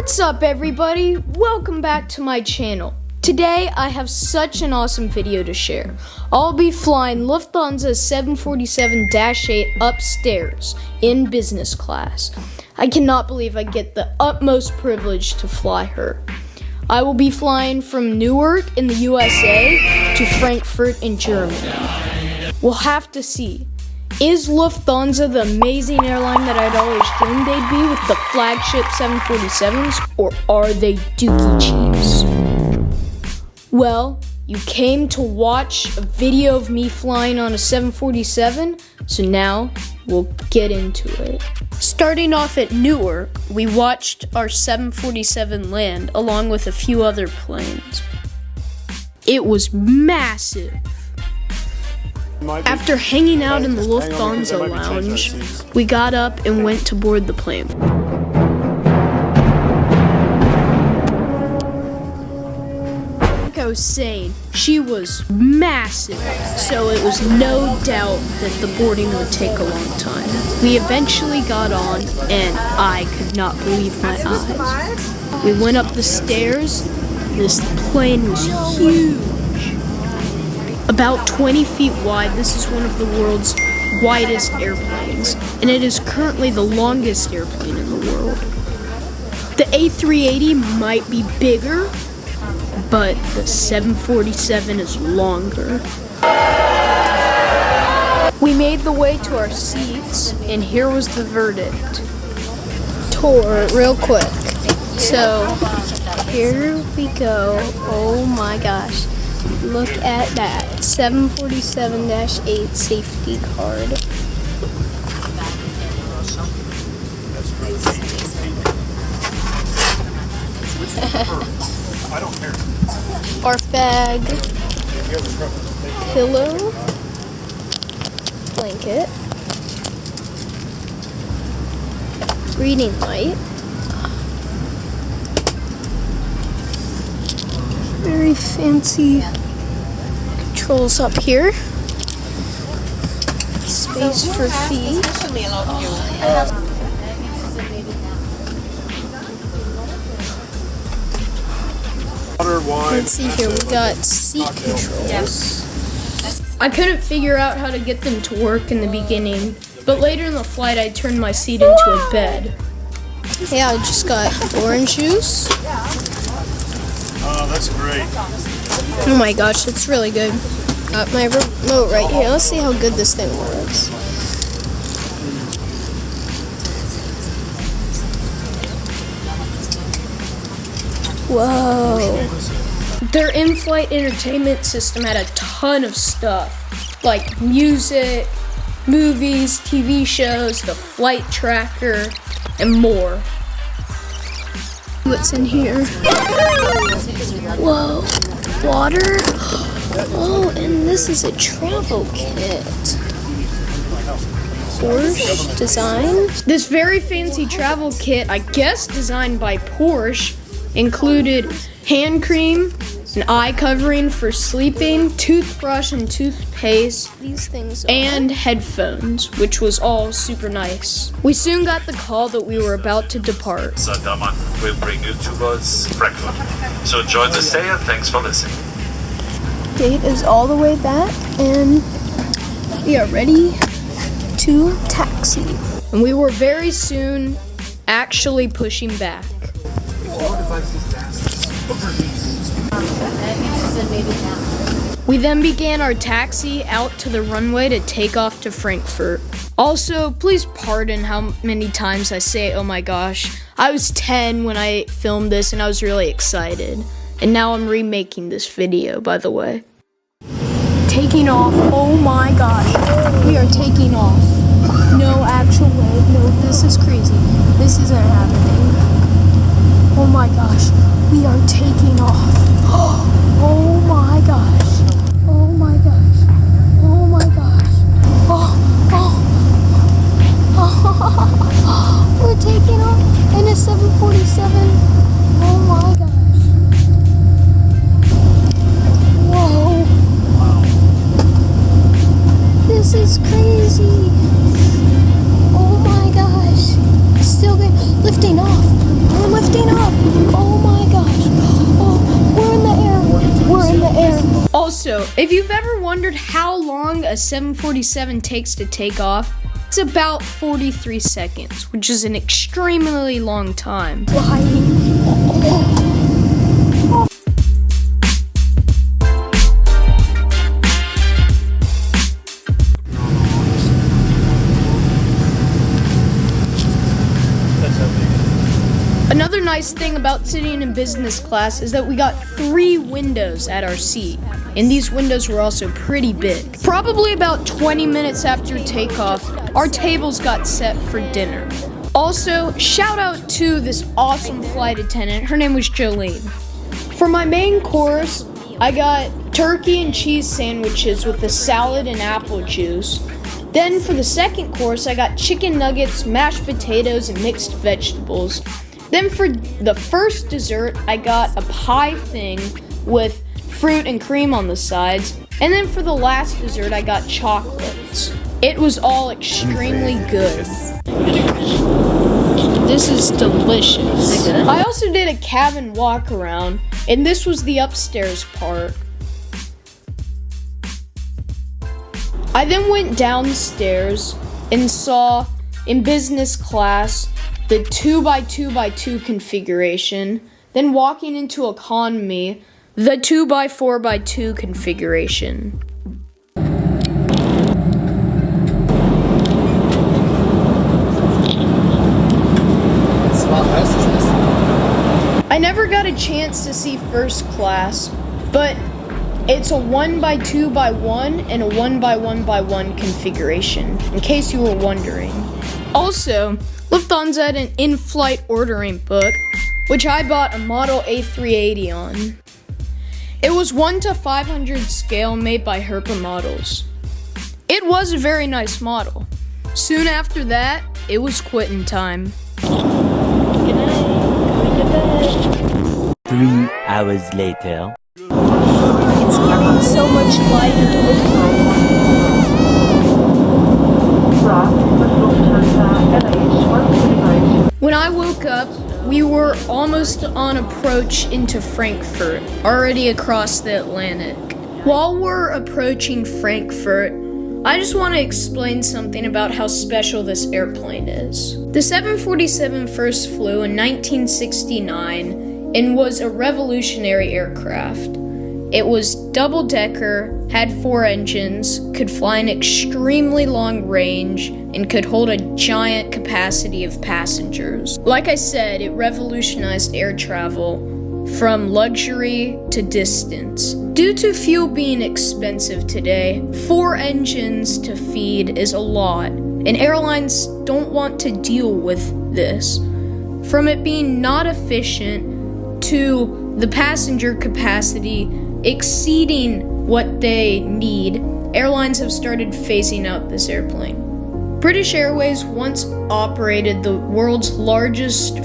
What's up, everybody? Welcome back to my channel. Today I have such an awesome video to share. I'll be flying Lufthansa 747-8 upstairs in business class. I cannot believe I get the utmost privilege to fly her. I will be flying from Newark in the USA to Frankfurt in Germany. We'll have to see. Is Lufthansa the amazing airline that I'd always dreamed they'd be with the flagship 747s, or are they dookie cheese? Well, you came to watch a video of me flying on a 747, so now we'll get into it. Starting off at Newark, we watched our 747 land along with a few other planes. It was massive. After hanging out in the Lufthansa lounge, we got up and went to board the plane. Like I was saying, she was massive, so it was no doubt that the boarding would take a long time. We eventually got on, and I could not believe my eyes. We went up the stairs. This plane was huge. About 20 feet wide, this is one of the world's widest airplanes, and it is currently the longest airplane in the world. The A380 might be bigger, but the 747 is longer. We made the way to our seats, and here was the verdict. Tour real quick. So, here we go. Oh my gosh. Look at that, 747-8 safety card. Barf bag, pillow, blanket, reading light. Very fancy controls up here. Space for feet. Let's see here, we got seat controls. I couldn't figure out how to get them to work in the beginning, but later in the flight I turned my seat into a bed. Yeah, I just got orange juice. Oh, that's great. Oh my gosh, it's really good. Got my remote right here. Let's see how good this thing works. Whoa. Their in-flight entertainment system had a ton of stuff, like music, movies, TV shows, the flight tracker, and more. What's in here? Whoa, water? Oh, and this is a travel kit. Porsche design. This very fancy travel kit, I guess designed by Porsche, included hand cream, an eye covering for sleeping, toothbrush and toothpaste, these things and headphones, which was all super nice. We soon got the call that we were about to depart. Daman will bring you towards Frankfurt. So enjoy the stay and thanks for listening. Gate is all the way back and we are ready to taxi. And we were very soon actually pushing back. We then began our taxi out to the runway to take off to Frankfurt. Also, please pardon how many times I say, oh my gosh. I was 10 when I filmed this and I was really excited. And now I'm remaking this video, by the way. Taking off, oh my gosh. We are taking off. No actual way, no, this is crazy. This isn't happening. Oh my gosh, we are taking off. Oh my gosh. Oh my gosh. Oh my gosh. We're taking off in a 747. Oh my gosh. Whoa. This is crazy. Oh my gosh. Still good. Lifting off. We're lifting up. If you've ever wondered how long a 747 takes to take off, it's about 43 seconds, which is an extremely long time. Another nice thing about sitting in business class is that we got 3 windows at our seat, and these windows were also pretty big. Probably about 20 minutes after takeoff, our tables got set for dinner. Also, shout out to this awesome flight attendant. Her name was Jolene. For my main course, I got turkey and cheese sandwiches with a salad and apple juice. Then for the second course, I got chicken nuggets, mashed potatoes, and mixed vegetables. Then for the first dessert, I got a pie thing with fruit and cream on the sides. And then for the last dessert, I got chocolates. It was all extremely good. This is delicious. I also did a cabin walk around, and this was the upstairs part. I then went downstairs and saw in business class the 2x2x2 configuration, then walking into economy, the 2x4x2 configuration. I never got a chance to see first class, but it's a 1x2x1 and a 1x1x1 configuration, in case you were wondering. Also, Lufthansa had an in-flight ordering book, which I bought a model A380 on. It was 1:500 scale made by Herpa Models. It was a very nice model. Soon after that, it was quitting time. Good night. Going to bed. 3 hours later. It's getting so much lighter. When I woke up, we were almost on approach into Frankfurt, already across the Atlantic. While we're approaching Frankfurt, I just want to explain something about how special this airplane is. The 747 first flew in 1969 and was a revolutionary aircraft. It was double-decker, had 4 engines, could fly an extremely long range, and could hold a giant capacity of passengers. Like I said, it revolutionized air travel from luxury to distance. Due to fuel being expensive today, 4 engines to feed is a lot, and airlines don't want to deal with this. From it being not efficient to the passenger capacity exceeding what they need, airlines have started phasing out this airplane. British Airways once operated the world's largest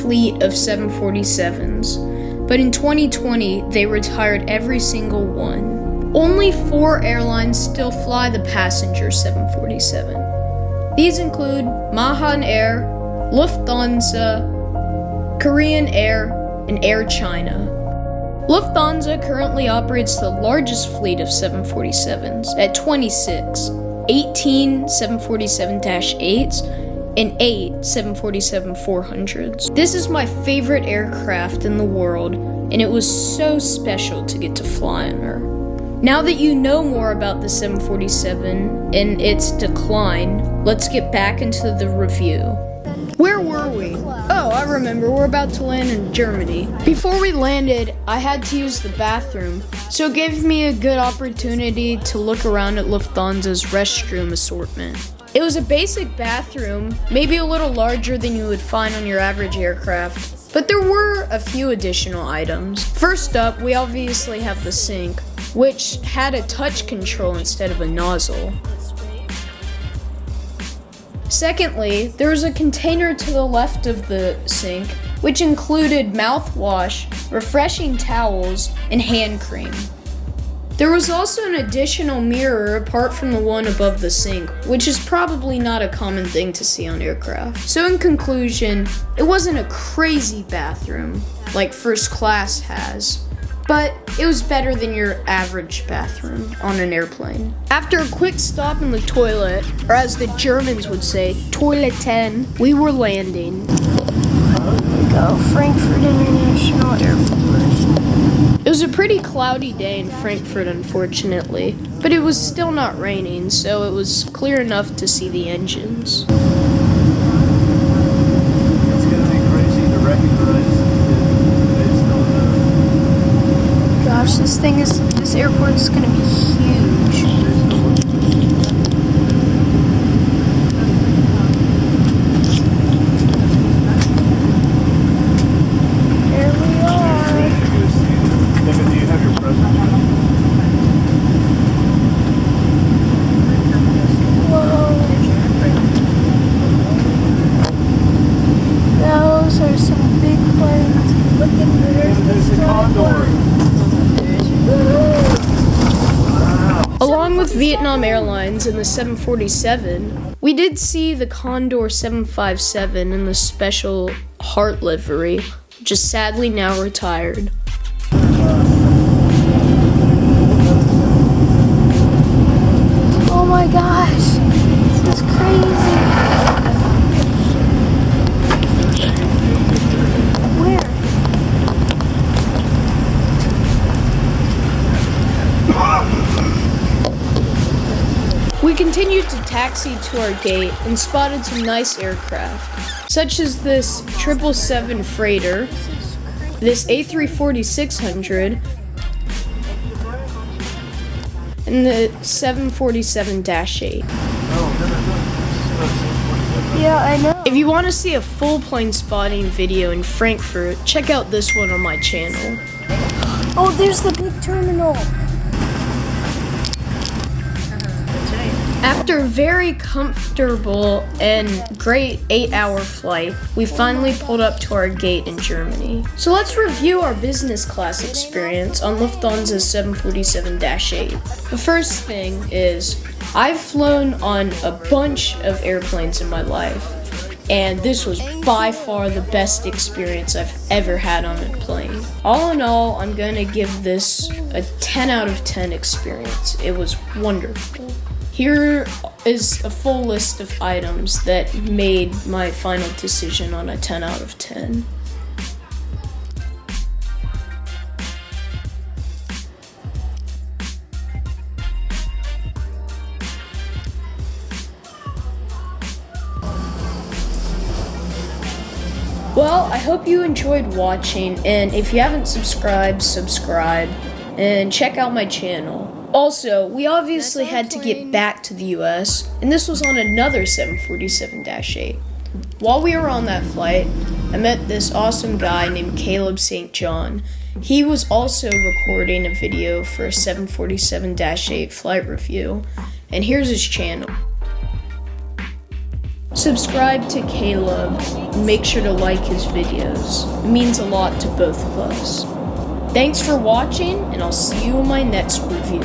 fleet of 747s, but in 2020, they retired every single one. Only 4 airlines still fly the passenger 747. These include Mahan Air, Lufthansa, Korean Air, and Air China. Lufthansa currently operates the largest fleet of 747s at 26, 18 747-8s, and 8 747-400s. This is my favorite aircraft in the world, and it was so special to get to fly on her. Now that you know more about the 747 and its decline, let's get back into the review. Where were we? Oh, I remember. We're about to land in Germany. Before we landed, I had to use the bathroom, so it gave me a good opportunity to look around at Lufthansa's restroom assortment. It was a basic bathroom, maybe a little larger than you would find on your average aircraft, but there were a few additional items. First up, we obviously have the sink, which had a touch control instead of a nozzle. Secondly, there was a container to the left of the sink, which included mouthwash, refreshing towels, and hand cream. There was also an additional mirror apart from the one above the sink, which is probably not a common thing to see on aircraft. So in conclusion, it wasn't a crazy bathroom like first class has. but it was better than your average bathroom on an airplane. After a quick stop in the toilet, or as the Germans would say, Toiletten, we were landing. Here we go, Frankfurt International Airport. It was a pretty cloudy day in Frankfurt, unfortunately, but it was still not raining, so it was clear enough to see the engines. It's gonna be crazy to recognize it's Gosh, this airport's gonna be huge. Here we are. Devin, do you have your present? Those are some big planes. Look at There's the Condor. Along with Vietnam Airlines and the 747, we did see the Condor 757 in the special heart livery, which is sadly now retired. Oh my gosh, this is crazy. Where? We continued to taxi to our gate and spotted some nice aircraft, such as this 777 freighter, this A340-600, and the 747-8. Yeah, I know. If you want to see a full plane spotting video in Frankfurt, check out this one on my channel. Oh, there's the big terminal. After a very comfortable and great 8-hour flight, we finally pulled up to our gate in Germany. So let's review our business class experience on Lufthansa's 747-8. The first thing is, I've flown on a bunch of airplanes in my life, and this was by far the best experience I've ever had on a plane. All in all, I'm gonna give this a 10 out of 10 experience. It was wonderful. Here is a full list of items that made my final decision on a 10 out of 10. Well, I hope you enjoyed watching, and if you haven't subscribed, subscribe, and check out my channel. Also, we obviously had to get back to the US, and this was on another 747-8. While we were on that flight, I met this awesome guy named Caleb St. John. He was also recording a video for a 747-8 flight review, and here's his channel. Subscribe to Caleb, and make sure to like his videos. It means a lot to both of us. Thanks for watching, and I'll see you in my next review.